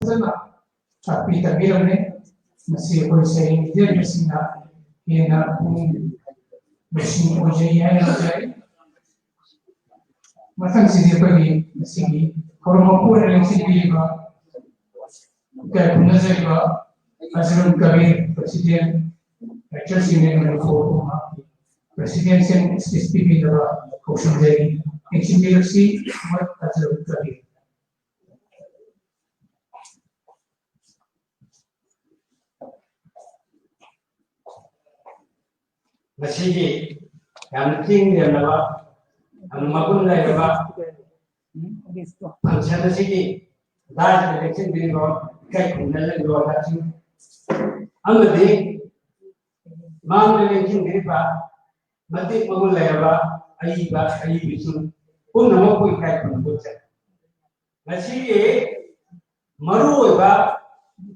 fazana tapi kabir ne masih koi saireng dia mesinga yana mesin ojai yana ojai matang sini pergi sini kalau mapu yang sini ba kayak punya saya Azrun kabir presiden Echel sini dengan foto presiden sen SPP dalam kaushal dari engineer si mat Azrun kabir Masih yang tinggi yang apa, yang maupun lain apa, angsa masih dah election di luar, kayak kunjung di luar hasil, amadi, mang election di luar, mati maupun lain apa, ayi bisu, pun nama pun kayak kunjung saja. Masih maru apa,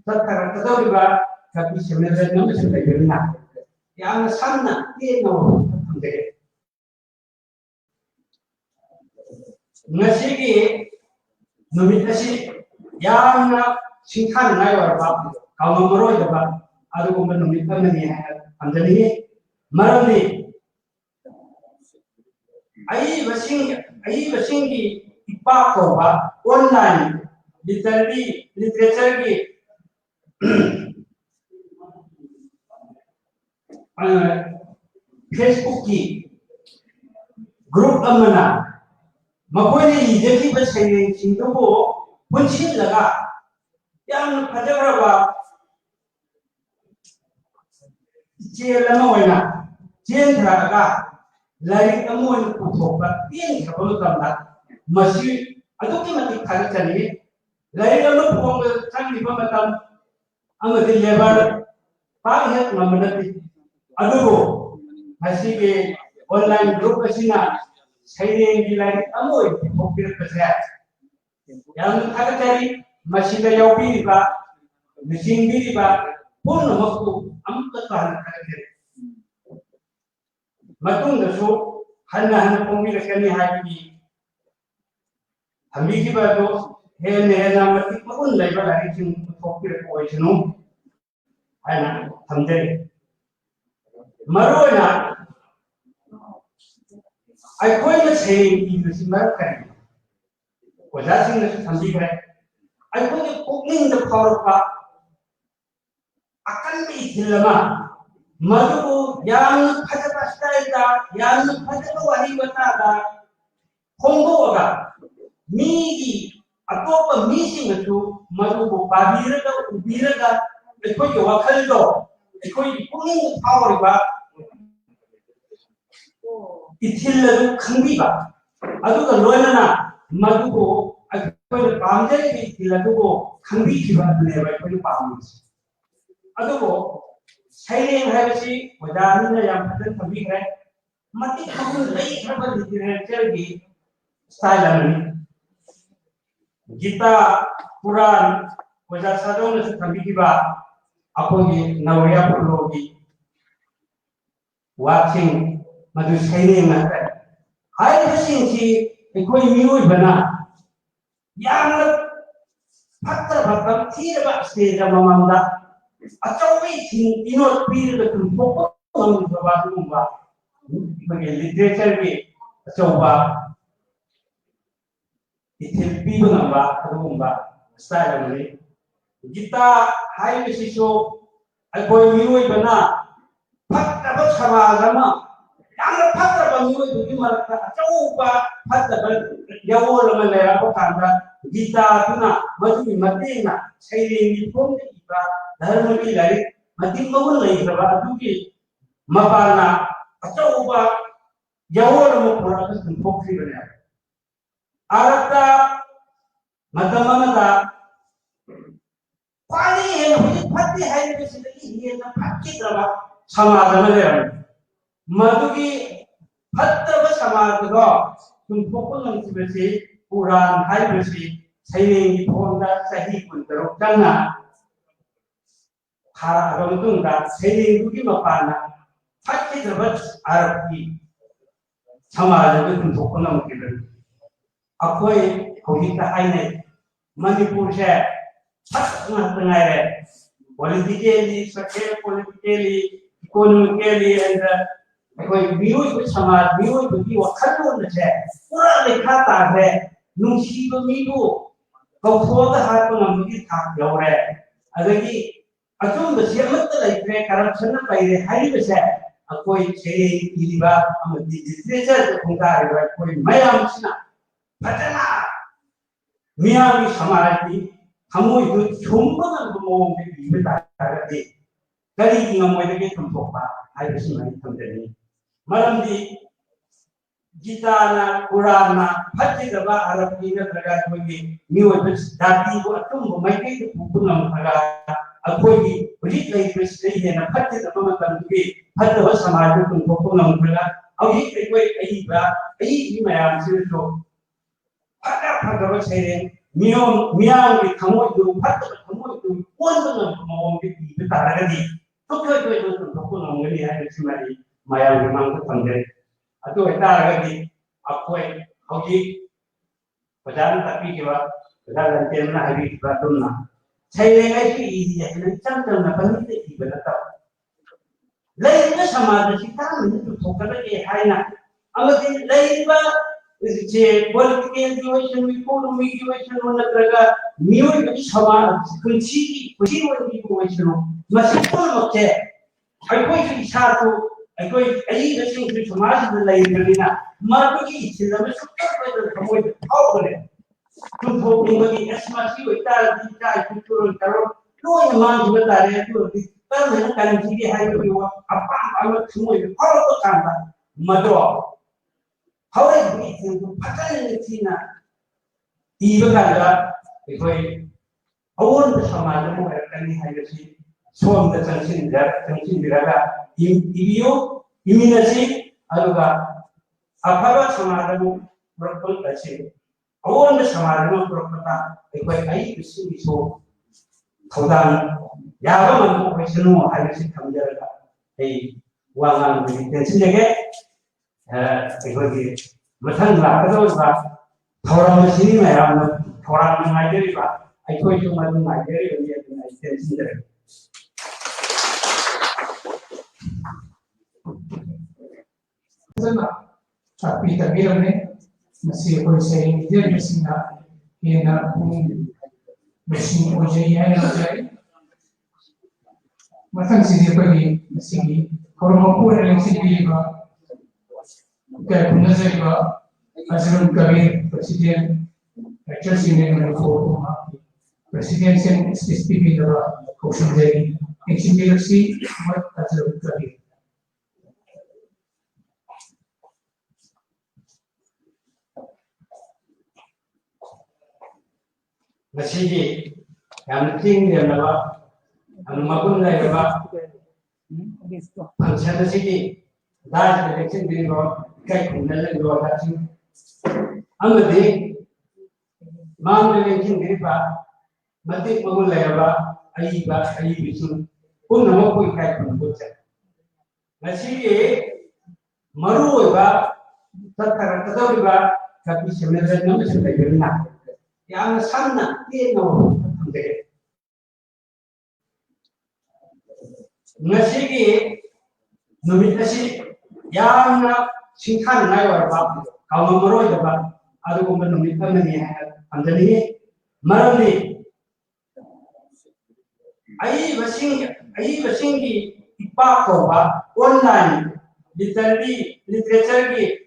tetap apa, tapi sebenarnya nama sudah jelas. Yang sana dia no hamdere ngasih numit nasi yang singkan ngai warba kalau meroi dapat ada kumpulan numit kan ni hamdere marani ai basing di Epakta online literature ki Facebook ki group amana makoi ni jadi saireng singto ko punchil laga yang phajagraba jel ama waina jen tharaga Lairik amun pungfam tiang kapal kamda masih aduki mati khari chani Lairik amun pungfam chang di pamatam amadi lebar pahet mamanati adugo masih ke online group asina saireng di Lairik amoy mukir kesehatan yang ada dari masih ada yang biriba mesin biriba pun waktu amkat bahan karakter matung dasu hana pemilih kami hari kami kita tu hena mati pun lagi lagi sing mukir koisnu hana hamdari Maruna, I call the same in the similar kind. Was asking the something I call the opening the power of akan be hilama. Madu yang Pajapasta, yang Pajawahibata, fongba, Migi, Atopa missing to Madu Babiraga, Ubiraga, the Koyo Wakaldo. Ekoi punging power ba itil khangbiba aduga loinana madugo ekoi pamjai bi tiladugo khangbi khiba ne ba ekoi pammis adugo saireng habisi wadani yang padan khangbi hai mati khamun lei khaba literature gi style ani gita quran wajah sadong ne khangbi khiba aku ni nawaya pulogi watching madu saireng na hai hasin si ekoi mioi bana yang fakta thirba stage mamanda achawi thing inot pir da tum pok mang ba tumba bagi literature bi achawa ithil pi ba tumba style ni kita hai besiso alkoi mioi bana fakta ba samajama yang fakta ba mioi du marka chauba fakta ba yawo lama lera ko kanda kita tuna maju matina saireng ni pom ni ba dharma ki Lairik mating mawul lai ba duki mapana chauba yawo lama pura ka pokri bana arata matamamata Pali yang pati hari ini sedikit yang pati teraba sama sama dia. Maduki pati teraba sama juga. Tumpuk pun seperti Quran hari ini saireng ponda sahih pun teruk karena hara agam tu dah saireng itu mapana pati teraba Arabi sama juga tumpuk pun mungkin. Aku ini kita ini Manipur saya politically, social, politically, economically, and view with some view with you a couple of the chat. What are the Kata there? No, she will meet you. Go for the heart of the top your red. Again, I told the German like corruption by the high percent. A point saying, Iliba, and the literature, the Hungary, like Mayamsna. Patana Miami Samarati, Hamu, Chumba, and the moment we met that day. Very young way to get from Papa, I was in my company. Madam Gitana, Kurana, Patidaba, Arabina, Dragati, new that you might take the Pupunam Paga, a poet, really stay and a Patidaba to be Patava Samadu from Pupunam Paga. I'll eat a way, I eat my answer to Pata saireng, Miang, come on to Pata, come on to one of the Taradi. Took her to Pupunam when he had a my own funded. I do a target, a point, how deep, but I'm happy to have rather than Habi Batuna. Saireng I feel easy and sometimes a penalty, but a top. Later, some other Sitan to talk about a high. Later is a political situation, economic situation on the Praga, new Sama, Kunchi, situation, must full of care. I go to Sato. I go to Tomas the Lairik, Marbuki, the Power. To talk in as much you to no amount with that to the permanent and see how you are a to all the time. Mador. How I breathe into Patatina. Even if I own the Samadu and Hagashi, so the Sansin that Sansin Ibio, Iminazi, Aluga, Apava Samadu, Purple Pachi. Own the Samadu, Propata, if I eat the city so. Thauram, Yavam, Questiono, Hagashi Kamjara, a one again. Matan those thauram sini thauram nungairaba. I told you my nungairaba Tapi kabir ne masih koi saireng dia mesinga ina mesin ojai hai ojai. Matan sini koi masih kalau mapu eleksi biwa. Nungairaba, Azrun kabir Presiden Echel sini fongba Presiden sen SPP dapat kaushal dari eleksi buat Azrun kabir. Masih yang penting dia dapat mapu nungairaba. Pancen sini dah eleksi biwa. Kai kunal lo hati, amade, mang lekin diripa, mati pagul layaba, ayi bisu, pun nama koi kai kunal cak. Nasi maru ba, tatar ba, tapi sebenarnya nama sebenarnya berna. Yang sana dia nama hamdek. Nasi numit nasi yang Singhan nungairaba, kalau meroi dapat, ada kumpulan numit ni andani, marani. Ayi basing di Epakta online, literature ki,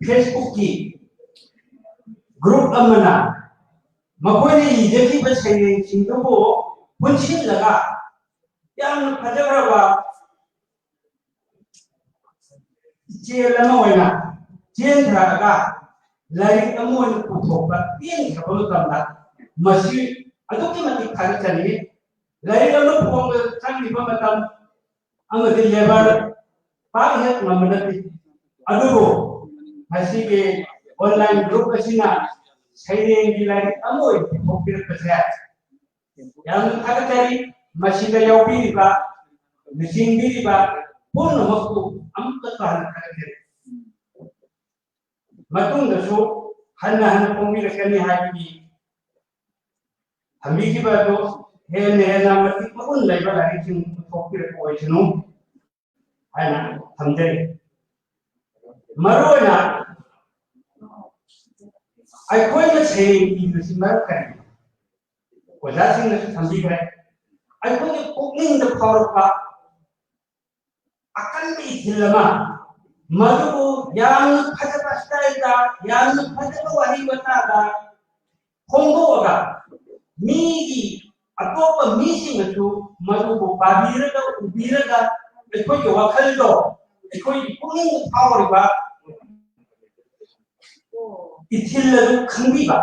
Facebook ki, group amana, mapu ni jadi basing singkapo punching laga. Yang Pajagraba Jelama Wena, Jendraga, Lairik Amun Pungfam, in Kabutamda, Masu, Adokimatic Karachani, Lairik Amun Tangi Bamatam, Anga the Lever, Pahat Mamanati, Adubo, Masike, online group Asina, saireng Lairik Amun, Popir Pasat, Yang Karachari. Masih ada yang ba, mesin ba, pun waktu amkat bahan karakter. matungdasu hanna pongbirakani haibagi hambikibadu hena matik maun laiba lairik thokpirako oisanu haina thamjari maroina aikoina saireng ibasi marakani ojasingna thambikre aikoina pukningda phawrpa akanbi ithilama madubu yamna phajaba style da yamna phajaba wahi batada khongdoga migi atopa misingasu madubu pabiraga ubiraga ekoi wakhaldo ekoi pukning phawriba ithiladu khangbiba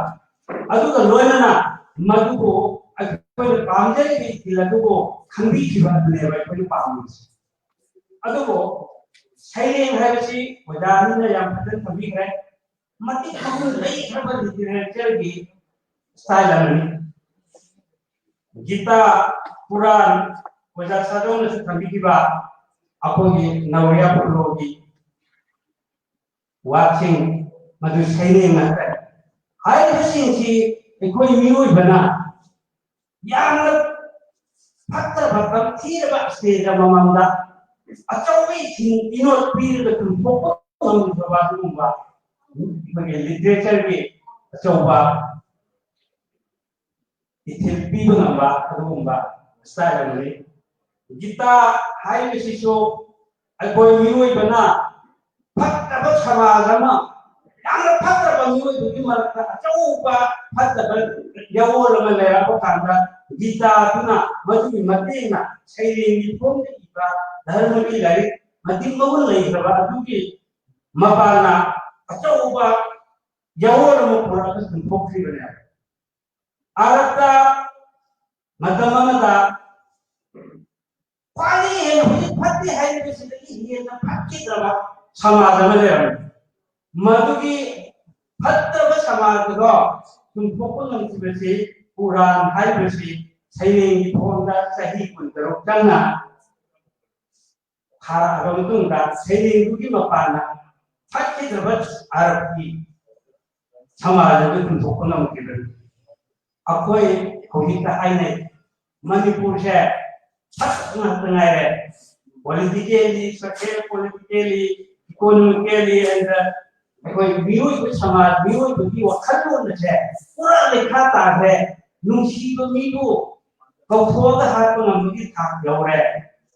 aduga loinana madubu akoi pamjai ithiladu khangbikiba neba ekoi pamisi adugo saireng haibasi wadana yam phajan thambikhre matik khangul lei khaba literature gi style amani gita puran waja sadong na thambikiba akogi nawya pulogi watching madu saireng na haibasi chi ekoi mioi bana yamna phatta bhatam thirba stage mamamda achawi thing inot pir the tumpo on the bathroom literature be achawa ithil pibu namba adumba style ni gita hai mesiso agoi mioi bana phatta ba samajama yamna phatta ba mioi du marka achawa phatta ba yawol ma lera ko kanda gita tuna maju matena saireng ni pom ba धर्म की like मतिम मगुन नहीं करवा अदुकी मपाना अच्छा उबा यवोर मुपुरा का संपोक्सी बने आरता मदममदा पानी है मुझे फटी है बेसिकली ये ना फटी दवा समाज में ले मधुकी फटवा समाज को संपोको नहीं बेसी पुराण है बेसी साइरेंग की फोंदा सही कुंतरो करना Haragamutungda saireng dugi mapana fakki dabat arabki samaja betul thokona mukibel akoi hogita haine manipur se patna tengare politically economically and akoi bioi ko samaj bioi dugi wakhalu na se pura lekha ta hai nungsi ko mibu kauthoda hatko namgi thak yaure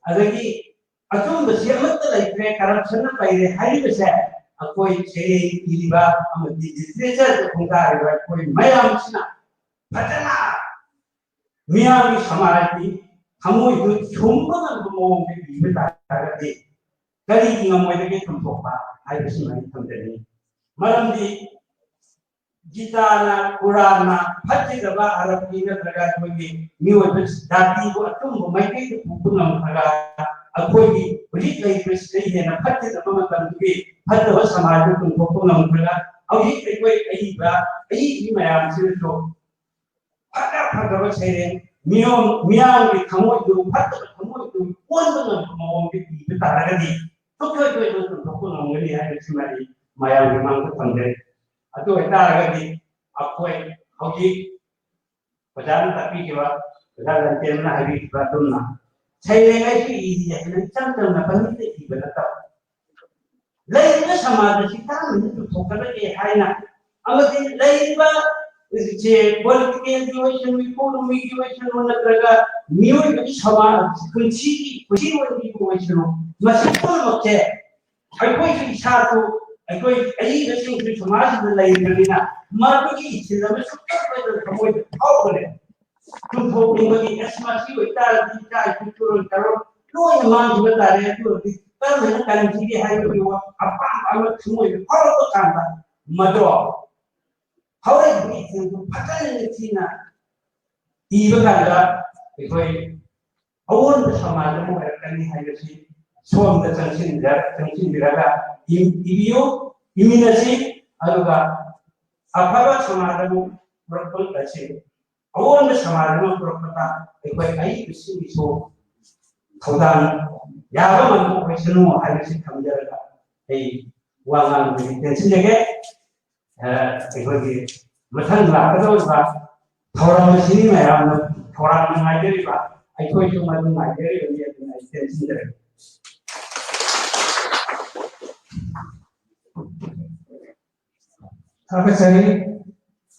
adagi Atum bersiamat lagi corruption paire hari besar. Akoi saireng iliba amati literature tungkar riba akoi mayam sina. Patana miyam samaraji kamu itu cuma ngomong di betara di. Kali ngomong itu kita tumpah. Hari besar ini tentang malam di kita na Quran na hati daba Arab ini terkait bagi miwajib dati bu atum memakai buku nama terkait akogi balik lagi presiden na hati daba macam tu hati daba samaj itu buku nama terkait awak ini ini macam itu pada daba saireng miang di kamu itu hati kamu itu pun dengan ngomong di betara lagi tu itu buku nama ini ada cuma di mayang memang terpandai atau kita lagi akoi hoki pajan tapi kewa pajan temna hari batunna saireng ai ki idi ya cang na panite ki benata lain na samaj kita ni tu thokala ke haina amati lain ba je political situation economic situation ona traga nioi ki samaj kunchi ki wani situation masipol mokke akoi ki satu akoi ai rasing ki samaj de lain na mapu ki ithilama sukta pada kamoi thau bole tu thokni bagi esmasi wita kita kultural karo loi man jibare tu tar me kan ji hai yo apa ama semua thau to kanda mado haure bi tu patan ni tina tiba kanda ekoi awon samaj mo kan ni hai si som da chanchin diraga ibiyo iminasi aluga apa samadamu berpul kasih, awal samadamu berkata, ekoi ai bisi so, thauram, ya apa mampu kesenu hari si kami jaga, wangan tensi jaga, ꯑꯩꯈꯣꯏꯒꯤ ꯃꯊꯪ ꯂꯥꯛꯀꯗꯧꯔꯤꯕ ꯊꯧꯔꯝ ꯑꯁꯤꯒꯤ ꯃꯌꯥꯝꯅ ꯊꯧꯔꯥꯡꯅ ꯉꯥꯏꯖꯔꯤꯕ ꯑꯩꯈꯣꯏꯁꯨ ꯃꯗꯨ ꯉꯥꯏꯖꯔꯤꯕꯅꯤ ꯑꯗꯨꯅ ꯑꯩ ꯇꯦꯟꯁꯤꯟꯖꯔꯦ ꯊꯥꯒꯠꯆꯔꯤ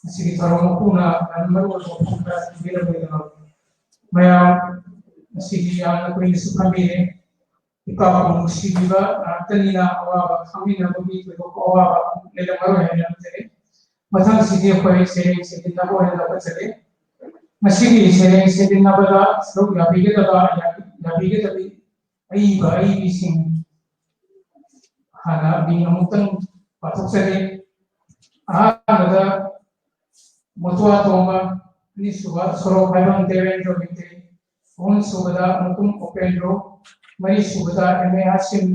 ꯃꯁꯤꯒꯤ ꯊꯧꯔꯝ ꯃꯄꯨꯅ ꯌꯥꯝꯅ ꯃꯔꯨꯑꯣꯏꯕ ꯋꯥꯐꯝ ꯈꯔ ꯊꯝꯕꯤꯔꯝꯕꯒꯤꯗꯃꯛ ꯃꯌꯥꯝ ꯃꯁꯤꯒꯤ ꯌꯥꯝꯅ ꯀꯨꯏꯅꯁꯨ ꯈꯪꯕꯤꯔꯦ ꯏꯄꯥꯕꯨ ꯅꯨꯡꯁꯤꯕꯤꯕ ꯉꯥꯛꯇꯅꯤꯅ ꯑꯋꯥꯕ ꯈꯪꯃꯤꯟꯅꯕꯒꯤ ꯊꯣꯏꯗꯣꯛꯄ ꯑꯋꯥꯕ ꯂꯩꯔꯝꯃꯔꯣꯏ ꯍꯥꯏꯅ ꯈꯟꯖꯔꯦ ꯃꯊꯪꯁꯤꯗꯤ ꯑꯩꯈꯣꯏ ꯁꯩꯔꯦꯡ ꯁꯩꯖꯤꯟꯅꯕ ꯑꯣꯏꯅ ꯂꯧꯈꯠꯆꯔꯤ ꯃꯁꯤꯒꯤ ꯁꯩꯔꯦꯡ ꯁꯩꯖꯤꯟꯅꯕꯗ ꯁꯔꯨꯛ ꯌꯥꯕꯤꯒꯗꯕꯤ ꯑꯏꯕ ꯑꯏꯕꯤꯁꯤꯡ ꯍꯥꯟꯅ ꯃꯤꯡ ꯑꯃꯨꯛꯇꯪ ꯄꯥꯊꯣꯛꯆꯔꯤ ꯑꯍꯥꯟꯕꯗ ꯃꯣꯇꯣꯋꯥ ꯇꯣꯝꯕ ꯑꯅꯤꯁꯨꯕ ꯁꯣꯔꯣꯛ ꯍꯥꯏꯕꯝ ꯗꯦꯕꯦꯟꯗ꯭ꯔ ꯃꯩꯇꯩ ꯑꯍꯨꯝꯁꯨꯕꯗ ꯃꯇꯨꯡ ꯑꯣꯄꯦꯟꯗ꯭ꯔꯣ ꯃꯔꯤꯁꯨꯕꯗ ꯑꯦꯝ ꯑꯦ ꯍꯥꯁꯤꯝ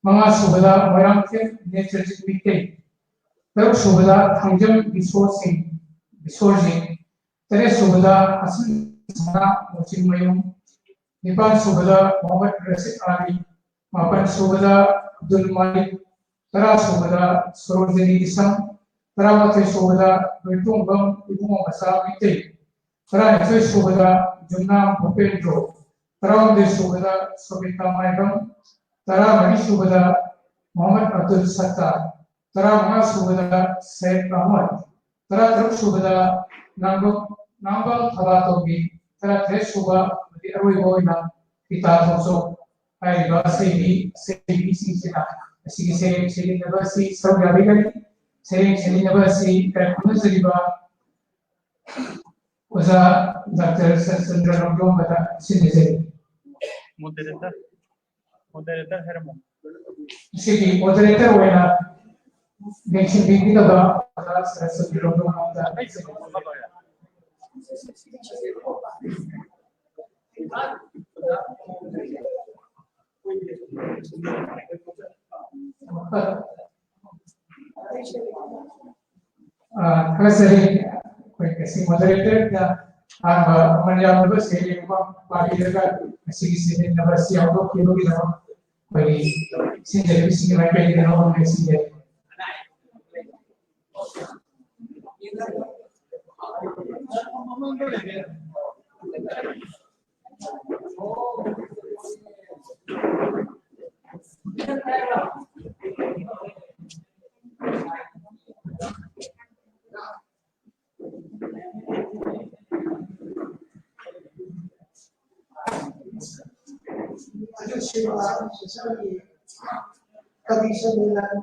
ꯃꯉꯥꯁꯨꯕꯗ ꯃꯣꯏꯔꯥꯡꯊꯦꯝ ꯅꯦꯇ꯭ꯔꯖꯤꯠ ꯃꯩꯇꯩ ꯇꯔꯨꯛꯁꯨꯕꯗ ꯊꯥꯡꯖꯝ ꯕꯤꯁꯣꯔꯖꯤꯠ ꯇꯔꯦꯠꯁꯨꯕꯗ ꯍꯁꯟ ꯁꯅꯥ ꯃꯣꯆꯤꯡꯃꯌꯨꯝ ꯅꯤꯄꯥꯜꯁꯨꯕꯗ ꯃꯣꯍꯝꯃद ꯔशीद Ali ꯃꯥꯄꯜꯁꯨꯕꯗ ꯑब्ꯗꯨꯜ ꯃꯥलिक ꯇꯔꯥꯁꯨꯕꯗ ꯁꯣꯔꯣꯖꯤꯅꯤ ꯏꯁꯝ ꯇꯔꯥꯃꯥꯊꯣꯏꯁꯨꯕꯗ ꯂꯣꯏꯇꯣꯡꯕꯝ ꯏꯕꯨꯡꯉꯣ ꯃꯆꯥ ꯃꯩꯇꯩ ꯇꯔꯥꯅꯤꯊꯣꯏꯁꯨꯕꯗ ꯖꯨꯝꯅꯥꯝ ꯚꯨꯄꯦꯟꯗ꯭ꯔꯣ ꯇꯔꯥꯍꯨꯝꯗꯣꯏꯁꯨꯕꯗ ꯁꯣꯕꯤꯇꯥ ꯃꯥꯏꯕꯝ ꯇꯔꯥꯃꯔꯤꯁꯨꯕꯗ मोहम्मद अब्दुल सत्तार तरामंगासुबदा शेख अहमद तरातरुकसुबदा नांगम थबातोबी तरातरेसुबा अरोइबोइना पिता थोसो हाइबा सेबी सिंसिना असिगी सेलिनबसी सौगाबिगनी सेलिनबसी कखुनजरिबा ओजा डॉक्टर चंद्र रंगोबदा सिनेजरी moderator hermo sigi moderator wena mention bigi da Saraswati रंगोबदा kasari koi kasi moderator da aba manjam ba seri ba party da sigi sigi na ba si auto kilo gi da koi sigi sigi na kai da no ba sigi kabir sembilan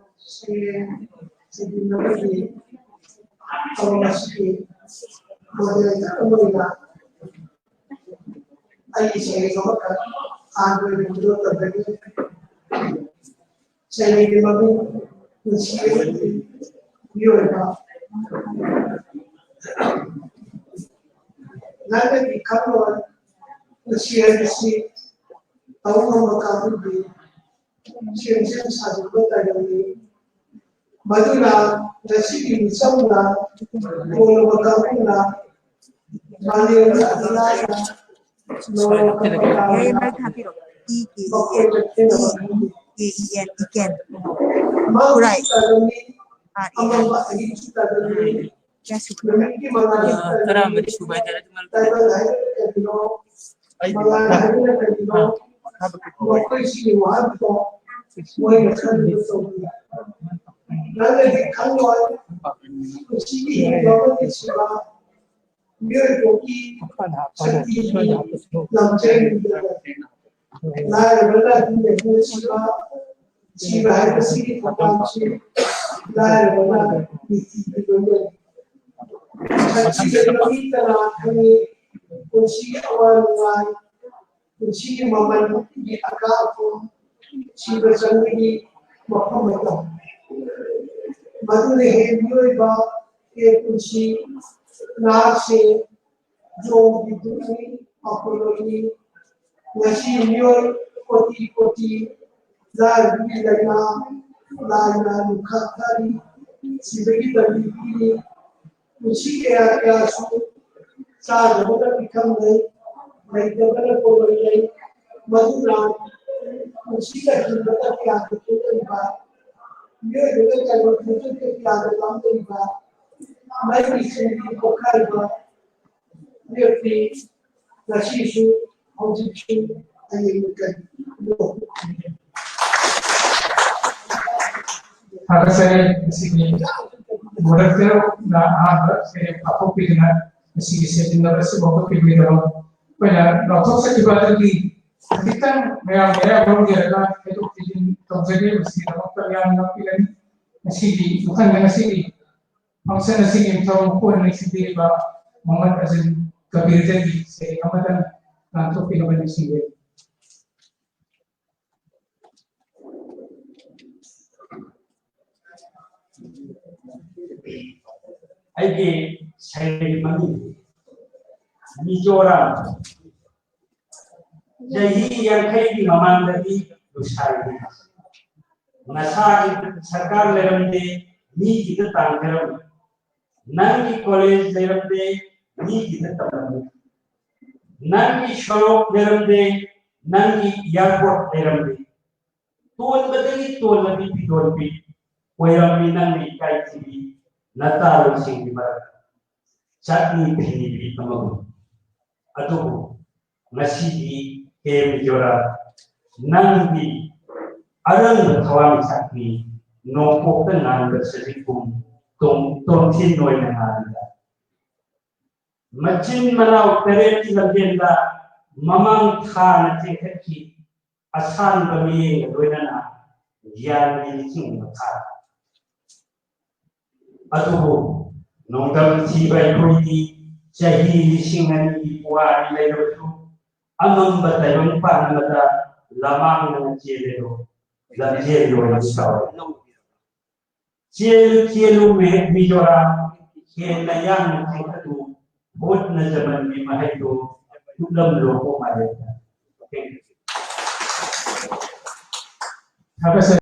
sebelum lagi kalau masih model umumnya आई से नमक आंध्र में जो करते चले के mummy कुछ ये होगा नाले की खबर कुछ ये जैसे ताऊं मकान भी शेर साजू बता रही मधुरा जैसी की मिसालना वो मकान ना माने ना no Tapiro iken right Miracle Lamchen Nairobi Shiva Shiva had the city for Panchi Nairobi Kunci awal mulai kunci momen di akal si bersanding mapu itu madu leher ba ke kunci nasi जो विद्युती अपलोनी नशी near कोटी लाल भी लगना लाल मुखारी सिबगी तबीकी उसी के आगे सु सार होता दिखम नहीं वैद्यकल कोलोनी मधुरा उसी का हिंदुता के आगे के बाद ये लोग चाहे फ्यूचर के प्यार काम करेगा लाइफ स्टाइल को खाएगा व्यक्ति नशीशु औजिशु अनेक Haka saya sini modal kero na ada saya apa pilihan sini saya tinggal rasa bapak pilih dalam banyak notok saya juga lagi kita mereka baru dia kan itu pilih terjadi mesti dalam pilihan pilihan sini bukan dengan sini maksudnya sini tahu pun sini bah Muhammad Azrun kabir jadi saya kamadan nanti pilihan sini aige saireng mani Mizoram jahi yang kai di mamang dari dusai nasa sarkar leramde ni kita tanggeram nanti college leramde ni kita tamam nanti shorok leramde nanti airport leramde tuan badali tuan lebih tuan pi Koyam minang ni kai tibi natalo sing di bar chatni phini tamagu atu ngasi di ke mijora nangbi arang thawam sakni no pok nan bersedikum tom thin noi na ngada machin manau tere ti lagenda mamang khan te khaki asan bami loina na gyan ni sing kha Aduh, nongdam tiba ikuti jahi singan ipuan nilai itu amam batayong panamata lamang ng cielo dan cielo ng saw. Cielo mijora kinayang tingkatu bot na zaman ni mahito tulam loko maleta. Haka saya